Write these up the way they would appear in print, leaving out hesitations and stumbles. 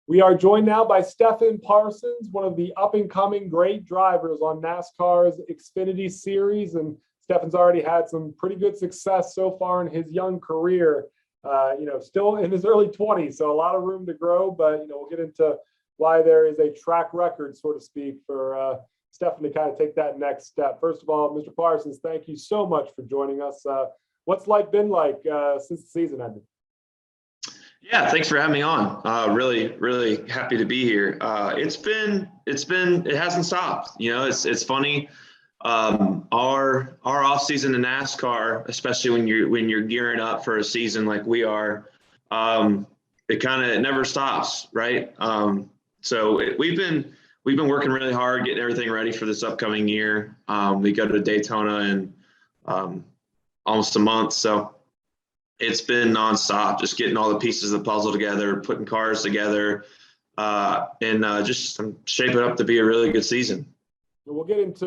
We are joined now by Stefan Parsons, one of the up-and-coming great drivers on NASCAR's Xfinity Series. And Stefan's already had some pretty good success so far in his young career, still in his early 20s, so a lot of room to grow. But, we'll get into why there is a track record, so to speak, for Stefan to kind of take that next step. First of all, Mr. Parsons, thank you so much for joining us. What's life been like since the season ended? Yeah, thanks for having me on. Really happy to be here. It hasn't stopped. It's funny. Our off season in NASCAR, especially when you're gearing up for a season like we are, it never stops, right? We've been working really hard, getting everything ready for this upcoming year. We go to Daytona in almost a month, so it's been nonstop, just getting all the pieces of the puzzle together, putting cars together, and just shape it up to be a really good season. We'll get into,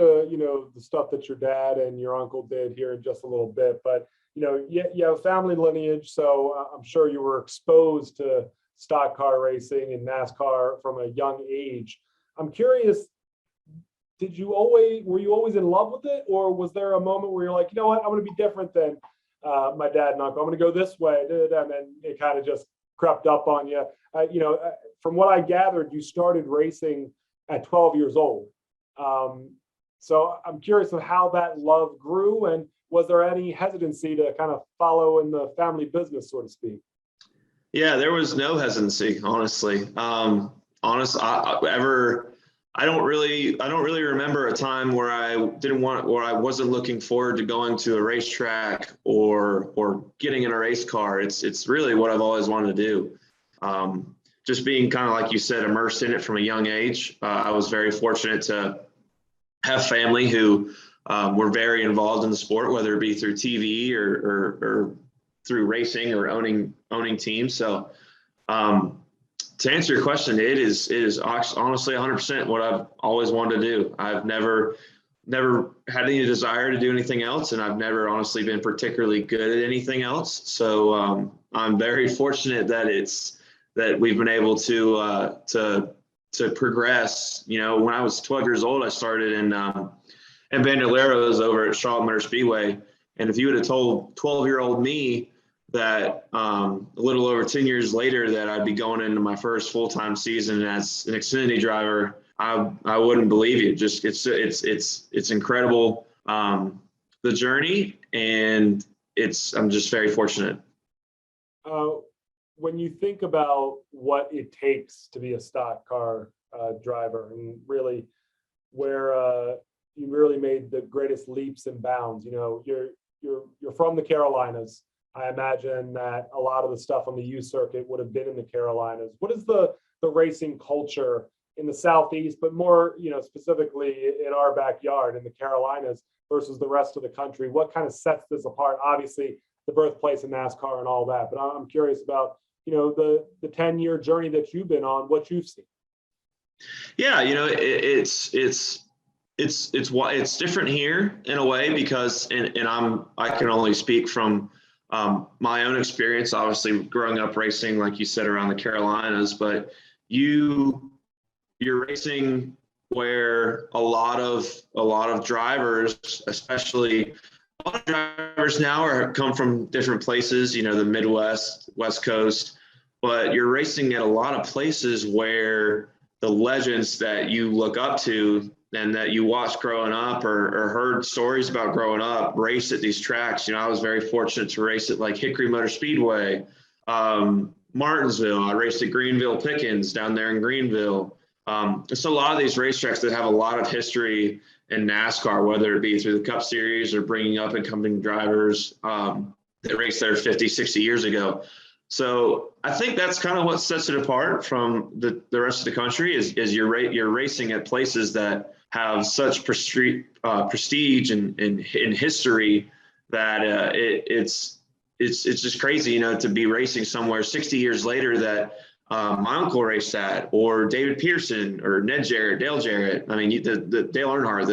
the stuff that your dad and your uncle did here in just a little bit, but, you have a family lineage, so I'm sure you were exposed to stock car racing and NASCAR from a young age. I'm curious, were you always in love with it, or was there a moment where you're like, you know what, I'm going to be different than my dad and uncle, I'm going to go this way, and then it kind of just crept up on you. From what I gathered, you started racing at 12 years old. So I'm curious of how that love grew, and was there any hesitancy to kind of follow in the family business, so to speak? Yeah, there was no hesitancy, honestly. I don't really remember a time where I wasn't looking forward to going to a racetrack or getting in a race car. It's really what I've always wanted to do. Just being kind of, like you said, immersed in it from a young age. I was very fortunate to have family who were very involved in the sport, whether it be through TV or through racing or owning teams. So to answer your question, it is honestly 100% what I've always wanted to do. I've never had any desire to do anything else, and I've never honestly been particularly good at anything else. So I'm very fortunate that we've been able to progress. When I was 12 years old, I started in Bandoleros over at Charlotte Motor Speedway, and if you would have told 12-year-old me that a little over 10 years later that I'd be going into my first full-time season as an Xfinity driver, I wouldn't believe you. Just it's incredible, the journey, and I'm just very fortunate. When you think about what it takes to be a stock car driver, and really where you really made the greatest leaps and bounds, you're from the Carolinas. I imagine that a lot of the stuff on the U circuit would have been in the Carolinas. What is the racing culture in the Southeast, but more, specifically in our backyard in the Carolinas versus the rest of the country? What kind of sets this apart? Obviously, the birthplace of NASCAR and all that, but I'm curious about, the 10-year journey that you've been on, what you've seen. Yeah, it's different here in a way because, and I can only speak from my own experience, obviously growing up racing, like you said, around the Carolinas, but you're racing where a lot of drivers, especially a lot of drivers now come from different places, the Midwest, West Coast, but you're racing at a lot of places where the legends that you look up to and that you watched growing up or heard stories about growing up race at these tracks. I was very fortunate to race at like Hickory Motor Speedway, Martinsville. I raced at Greenville Pickens down there in Greenville. So a lot of these racetracks that have a lot of history in NASCAR, whether it be through the Cup Series or bringing up and coming drivers that raced there 50, 60 years ago. So I think that's kind of what sets it apart from the rest of the country is you're racing at places that have such prestige and history that it's just crazy, to be racing somewhere 60 years later that my uncle raced at, or David Pearson, or Ned Jarrett, Dale Jarrett. I mean, the Dale Earnhardt,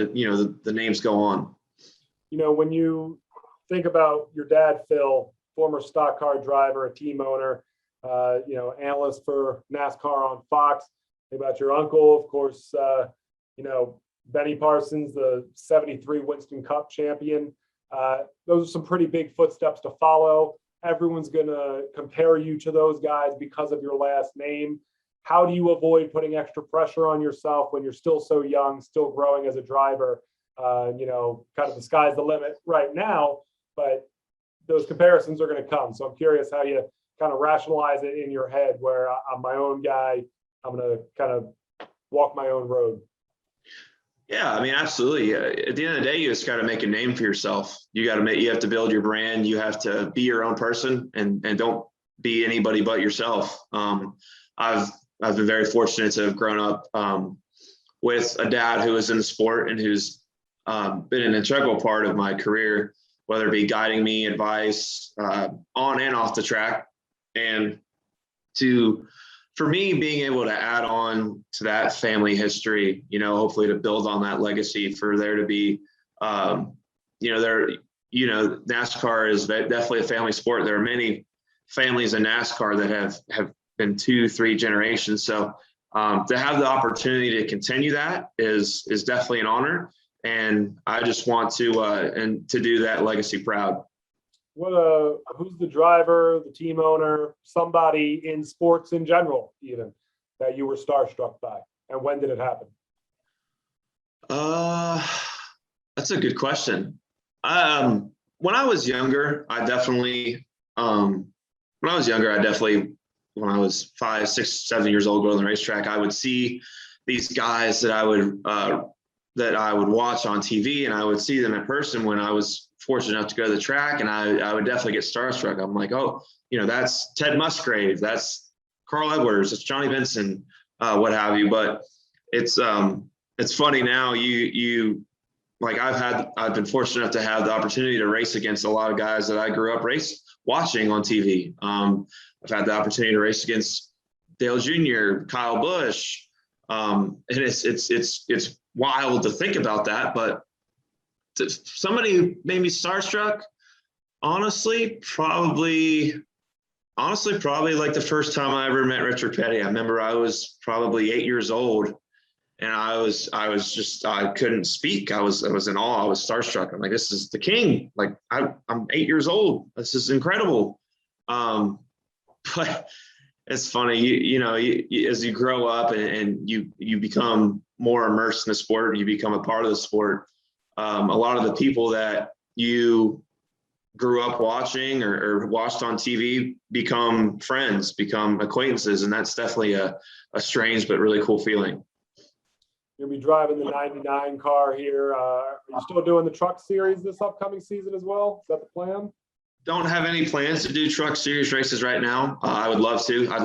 the names go on. When you think about your dad, Phil, former stock car driver, a team owner, analyst for NASCAR on Fox. Think about your uncle, of course, Benny Parsons, the 73 Winston Cup champion. Those are some pretty big footsteps to follow. Everyone's going to compare you to those guys because of your last name. How do you avoid putting extra pressure on yourself when you're still so young, still growing as a driver? Kind of the sky's the limit right now, but those comparisons are going to come. So I'm curious how you kind of rationalize it in your head where I'm my own guy. I'm going to kind of walk my own road. Yeah, I mean, absolutely. At the end of the day, you just got to make a name for yourself. You have to build your brand. You have to be your own person and don't be anybody but yourself. I've been very fortunate to have grown up with a dad who was in the sport and who's been an integral part of my career, whether it be guiding me, advice on and off the track. And for me, being able to add on to that family history, hopefully to build on that legacy, for there to be, NASCAR is definitely a family sport. There are many families in NASCAR that have been 2-3 generations. So to have the opportunity to continue that is definitely an honor. And I just want to do that legacy proud. Who's the driver, the team owner, somebody in sports in general, even, that you were starstruck by, and when did it happen? That's a good question. When I was younger, when I was 5, 6, 7 years old, going on the racetrack, I would see these guys that I would watch on TV, and I would see them in person when I was fortunate enough to go to the track, and I would definitely get starstruck. I'm like, oh, that's Ted Musgrave, that's Carl Edwards, it's Johnny Benson, what have you. But it's funny now. I've been fortunate enough to have the opportunity to race against a lot of guys that I grew up watching on TV. I've had the opportunity to race against Dale Jr., Kyle Busch, and it's wild to think about that. But somebody made me starstruck. Honestly, probably like the first time I ever met Richard Petty. I remember I was probably 8 years old, and I couldn't speak. I was in awe. I was starstruck. I'm like, this is the king. Like I'm 8 years old. This is incredible. But it's funny, as you grow up and you become more immersed in the sport, you become a part of the sport. A lot of the people that you grew up watching or watched on TV become friends, become acquaintances. And that's definitely a strange but really cool feeling. You'll be driving the 99 car here. Are you still doing the truck series this upcoming season as well? Is that the plan? Don't have any plans to do truck series races right now. I would love to. I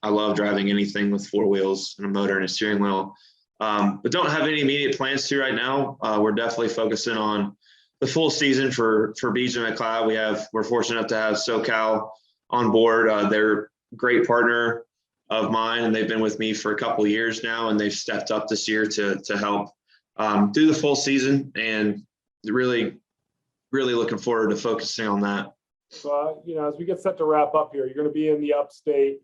love driving anything with 4 wheels and a motor and a steering wheel. But don't have any immediate plans to right now. We're definitely focusing on the full season for BJ McLeod. We're fortunate enough to have SoCal on board. They're a great partner of mine, and they've been with me for a couple of years now, and they've stepped up this year to help do the full season, and really looking forward to focusing on that. So, as we get set to wrap up here, you're going to be in the upstate,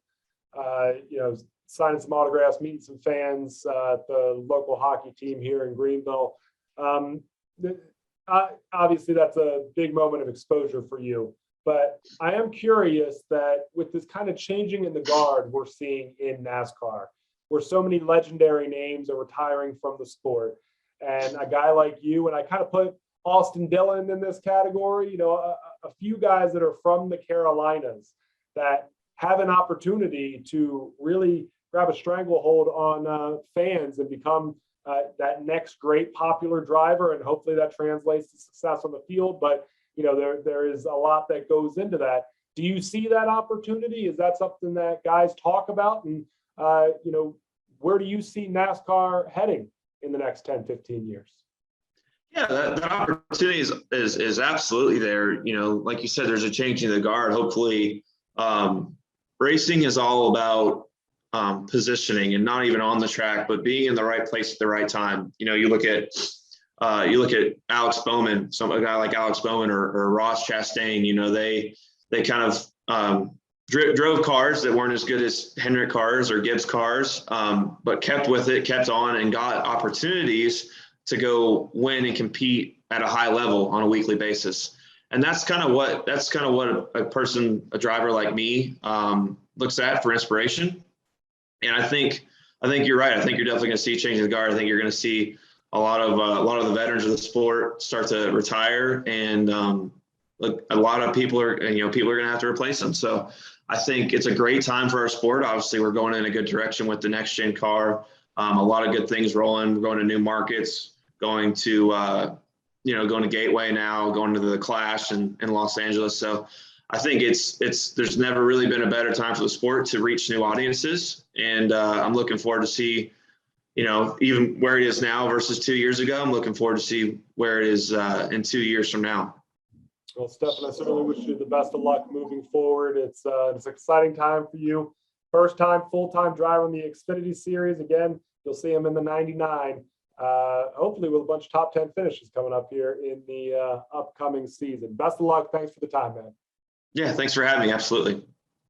signing some autographs, meeting some fans at the local hockey team here in Greenville. Obviously, that's a big moment of exposure for you. But I am curious that with this kind of changing in the guard we're seeing in NASCAR, where so many legendary names are retiring from the sport, and a guy like you, and I kind of put Austin Dillon in this category, a few guys that are from the Carolinas that have an opportunity to really grab a stranglehold on fans and become that next great popular driver, and hopefully that translates to success on the field. But there is a lot that goes into that. Do you see that opportunity? Is that something that guys talk about? And where do you see NASCAR heading in the next 10, 15 years? Yeah, that opportunity is absolutely there. Like you said, there's a change in the guard. Hopefully, racing is all about positioning, and not even on the track, but being in the right place at the right time. You look at Alex Bowman, a guy like Alex Bowman or Ross Chastain. They kind of drove cars that weren't as good as Hendrick cars or Gibbs cars, but kept with it, kept on, and got opportunities to go win and compete at a high level on a weekly basis. And that's kind of what a driver like me looks at for inspiration. And I think you're right. I think you're definitely going to see changing the guard. I think you're going to see a lot of the veterans of the sport start to retire, and look, a lot of people are going to have to replace them. So I think it's a great time for our sport. Obviously, we're going in a good direction with the next gen car. A lot of good things rolling. We're going to new markets, going to Gateway now, going to the Clash in Los Angeles. So I think there's never really been a better time for the sport to reach new audiences. And I'm looking forward to see, even where it is now versus 2 years ago. I'm looking forward to see where it is in 2 years from now. Well, Stefan, I certainly wish you the best of luck moving forward. It's an exciting time for you. First time full-time driver in the Xfinity Series. Again, you'll see him in the 99. Hopefully with a bunch of top 10 finishes coming up here in the upcoming season. Best of luck. Thanks for the time, man. Yeah, thanks for having me. Absolutely.